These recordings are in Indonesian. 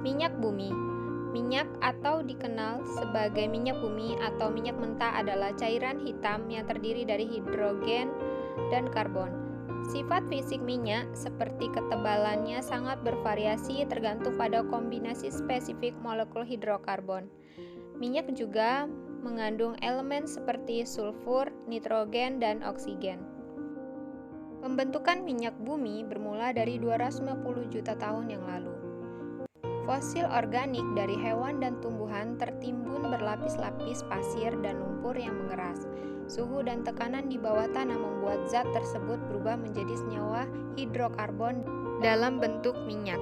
Minyak bumi. Minyak atau dikenal sebagai minyak bumi atau minyak mentah adalah cairan hitam yang terdiri dari hidrogen dan karbon. Sifat fisik minyak seperti ketebalannya sangat bervariasi tergantung pada kombinasi spesifik molekul hidrokarbon. Minyak juga mengandung elemen seperti sulfur, nitrogen, dan oksigen. Pembentukan minyak bumi bermula dari 250 juta tahun yang lalu. Fosil organik dari hewan dan tumbuhan tertimbun berlapis-lapis pasir dan lumpur yang mengeras. Suhu dan tekanan di bawah tanah membuat zat tersebut berubah menjadi senyawa hidrokarbon dalam bentuk minyak.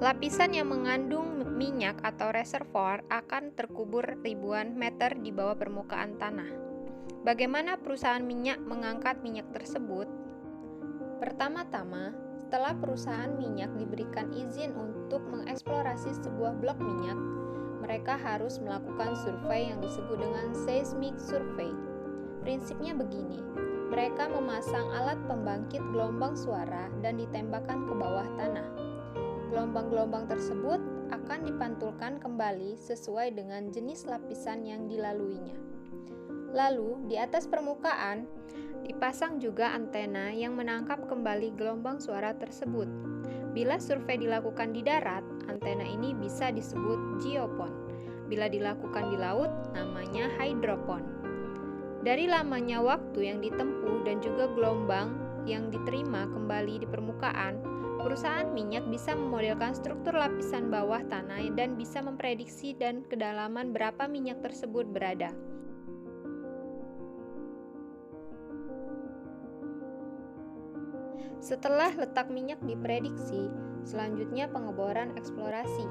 Lapisan yang mengandung minyak atau reservoir akan terkubur ribuan meter di bawah permukaan tanah. Bagaimana perusahaan minyak mengangkat minyak tersebut? Pertama-tama, setelah perusahaan minyak diberikan izin untuk mengeksplorasi sebuah blok minyak, mereka harus melakukan survei yang disebut dengan seismic survey. Prinsipnya begini, mereka memasang alat pembangkit gelombang suara dan ditembakkan ke bawah tanah. Gelombang-gelombang tersebut akan dipantulkan kembali sesuai dengan jenis lapisan yang dilaluinya. Lalu, di atas permukaan, dipasang juga antena yang menangkap kembali gelombang suara tersebut. Bila survei dilakukan di darat, antena ini bisa disebut geopon. Bila dilakukan di laut, namanya hydropon. Dari lamanya waktu yang ditempuh dan juga gelombang yang diterima kembali di permukaan, perusahaan minyak bisa memodelkan struktur lapisan bawah tanah dan bisa memprediksi dan kedalaman berapa minyak tersebut berada. Setelah letak minyak diprediksi, selanjutnya pengeboran eksplorasi.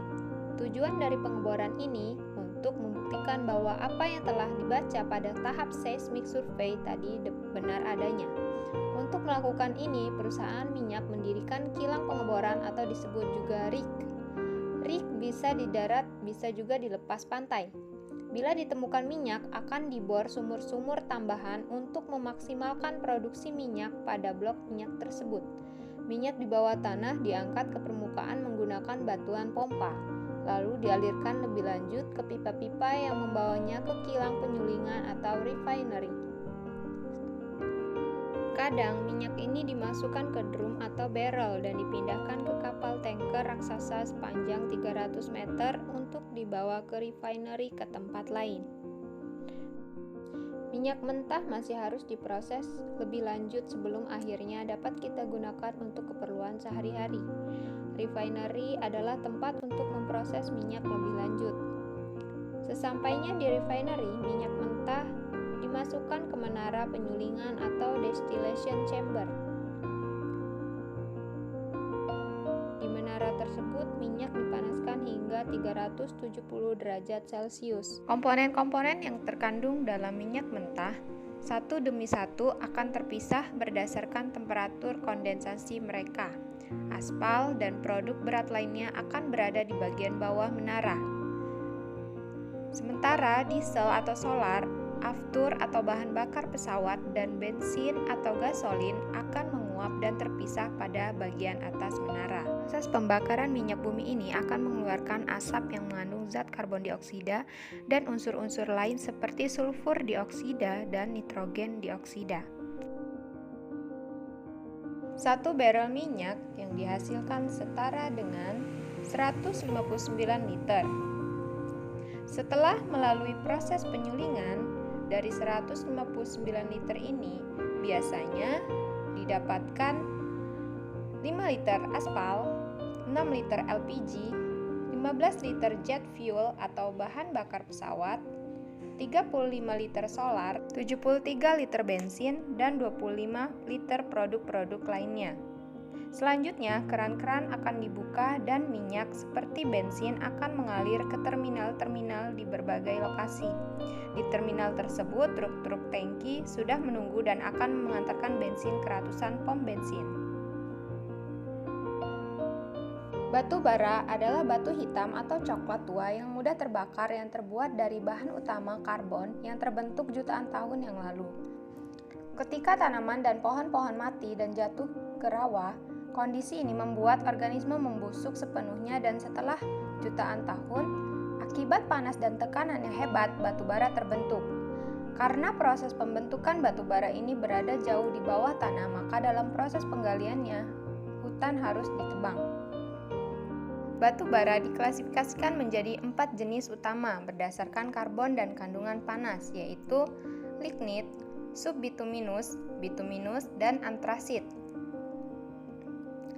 Tujuan dari pengeboran ini untuk membuktikan bahwa apa yang telah dibaca pada tahap seismic survey tadi benar adanya. Untuk melakukan ini, perusahaan minyak mendirikan kilang pengeboran atau disebut juga rig. Rig bisa di darat, bisa juga di lepas pantai. Bila ditemukan minyak, akan dibor sumur-sumur tambahan untuk memaksimalkan produksi minyak pada blok minyak tersebut. Minyak di bawah tanah diangkat ke permukaan menggunakan batuan pompa, lalu dialirkan lebih lanjut ke pipa-pipa yang membawanya ke kilang penyulingan atau refinery. Kadang minyak ini dimasukkan ke drum atau barrel dan dipindahkan ke kapal tanker raksasa sepanjang 300 meter untuk dibawa ke refinery ke tempat lain. Minyak mentah masih harus diproses lebih lanjut sebelum akhirnya dapat kita gunakan untuk keperluan sehari-hari. Refinery adalah tempat untuk memproses minyak lebih lanjut. Sesampainya di refinery, minyak mentah dimasukkan ke menara penyulingan atau distillation chamber. Di menara tersebut, minyak dipanaskan hingga 370 derajat Celcius. Komponen-komponen yang terkandung dalam minyak mentah satu demi satu akan terpisah berdasarkan temperatur kondensasi mereka. Aspal dan produk berat lainnya akan berada di bagian bawah menara. Sementara diesel atau solar, aftur atau bahan bakar pesawat, dan bensin atau gasolin akan menguap dan terpisah pada bagian atas menara. Proses pembakaran minyak bumi ini akan mengeluarkan asap yang mengandung zat karbon dioksida dan unsur-unsur lain seperti sulfur dioksida dan nitrogen dioksida. Satu barrel minyak yang dihasilkan setara dengan 159 liter. Setelah melalui proses penyulingan, dari 159 liter ini biasanya didapatkan 5 liter aspal, 6 liter LPG, 15 liter jet fuel atau bahan bakar pesawat, 35 liter solar, 73 liter bensin, dan 25 liter produk-produk lainnya. Selanjutnya, keran-keran akan dibuka dan minyak seperti bensin akan mengalir ke terminal-terminal di berbagai lokasi. Di terminal tersebut, truk-truk tangki sudah menunggu dan akan mengantarkan bensin ke ratusan pom bensin. Batu bara adalah batu hitam atau coklat tua yang mudah terbakar yang terbuat dari bahan utama karbon yang terbentuk jutaan tahun yang lalu. Ketika tanaman dan pohon-pohon mati dan jatuh ke rawa, kondisi ini membuat organisme membusuk sepenuhnya dan setelah jutaan tahun, akibat panas dan tekanan yang hebat, batu bara terbentuk. Karena proses pembentukan batu bara ini berada jauh di bawah tanah, maka dalam proses penggaliannya, hutan harus ditebang. Batu bara diklasifikasikan menjadi 4 jenis utama berdasarkan karbon dan kandungan panas, yaitu lignit, subbituminus, bituminus, dan antrasit.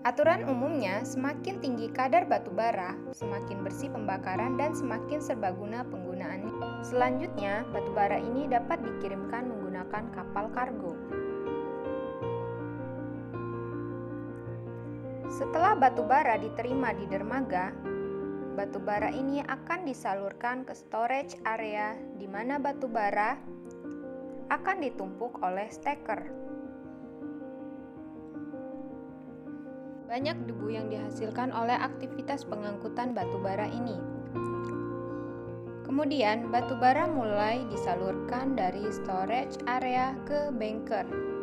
Aturan umumnya, semakin tinggi kadar batu bara, semakin bersih pembakaran dan semakin serbaguna penggunaannya. Selanjutnya, batu bara ini dapat dikirimkan menggunakan kapal kargo. Setelah batu bara diterima di dermaga, batu bara ini akan disalurkan ke storage area di mana batu bara akan ditumpuk oleh stacker. Banyak debu yang dihasilkan oleh aktivitas pengangkutan batu bara ini. Kemudian, batu bara mulai disalurkan dari storage area ke bunker.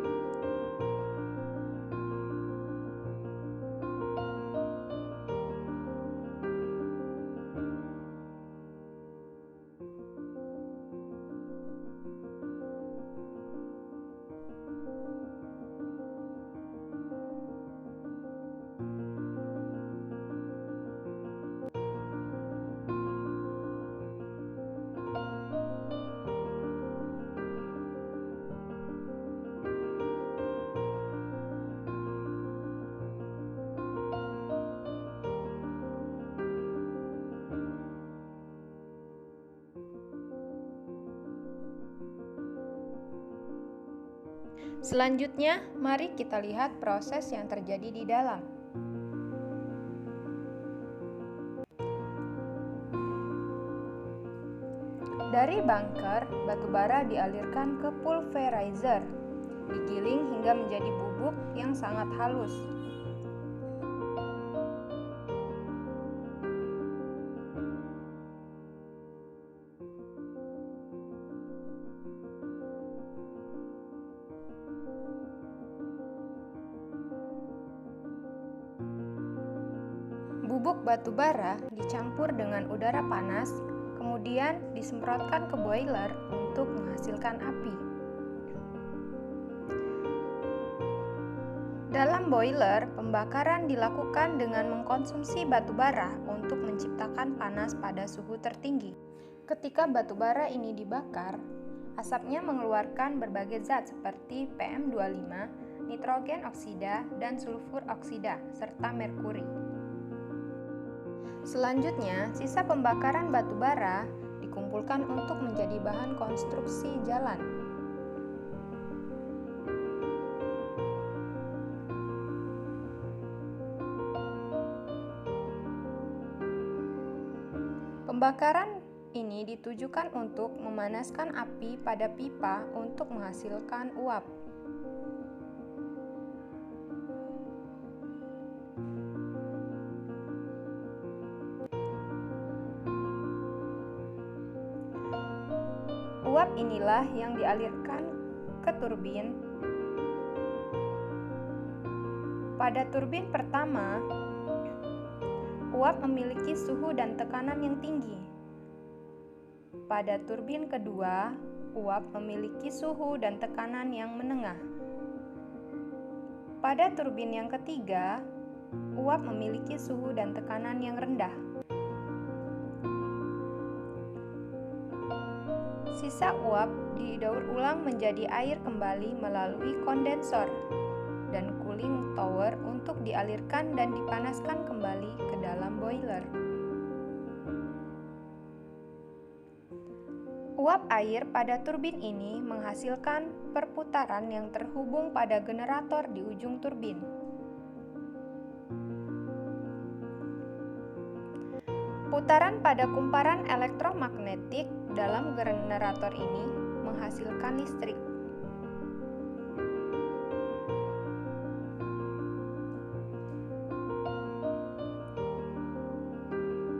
Selanjutnya, mari kita lihat proses yang terjadi di dalam. Dari bunker, batu bara dialirkan ke pulverizer, digiling hingga menjadi bubuk yang sangat halus. Bubuk batu bara dicampur dengan udara panas, kemudian disemprotkan ke boiler untuk menghasilkan api. Dalam boiler, pembakaran dilakukan dengan mengkonsumsi batu bara untuk menciptakan panas pada suhu tertinggi. Ketika batu bara ini dibakar, asapnya mengeluarkan berbagai zat seperti PM25, nitrogen oksida, dan sulfur oksida, serta merkuri. Selanjutnya, sisa pembakaran batu bara dikumpulkan untuk menjadi bahan konstruksi jalan. Pembakaran ini ditujukan untuk memanaskan api pada pipa untuk menghasilkan uap. Uap inilah yang dialirkan ke turbin. Pada turbin pertama, uap memiliki suhu dan tekanan yang tinggi. Pada turbin kedua, uap memiliki suhu dan tekanan yang menengah. Pada turbin yang ketiga, uap memiliki suhu dan tekanan yang rendah. Sisa uap didaur ulang menjadi air kembali melalui kondensor dan cooling tower untuk dialirkan dan dipanaskan kembali ke dalam boiler. Uap air pada turbin ini menghasilkan perputaran yang terhubung pada generator di ujung turbin. Putaran pada kumparan elektromagnetik dalam generator ini menghasilkan listrik.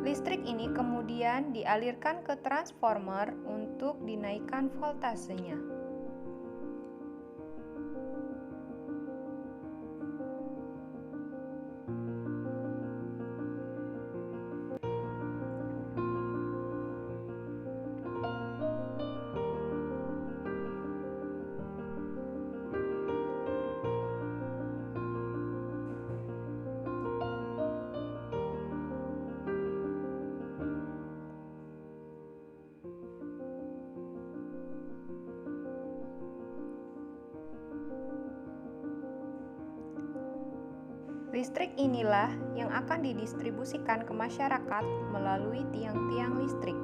Listrik ini kemudian dialirkan ke transformer untuk dinaikkan voltasenya. Listrik inilah yang akan didistribusikan ke masyarakat melalui tiang-tiang listrik.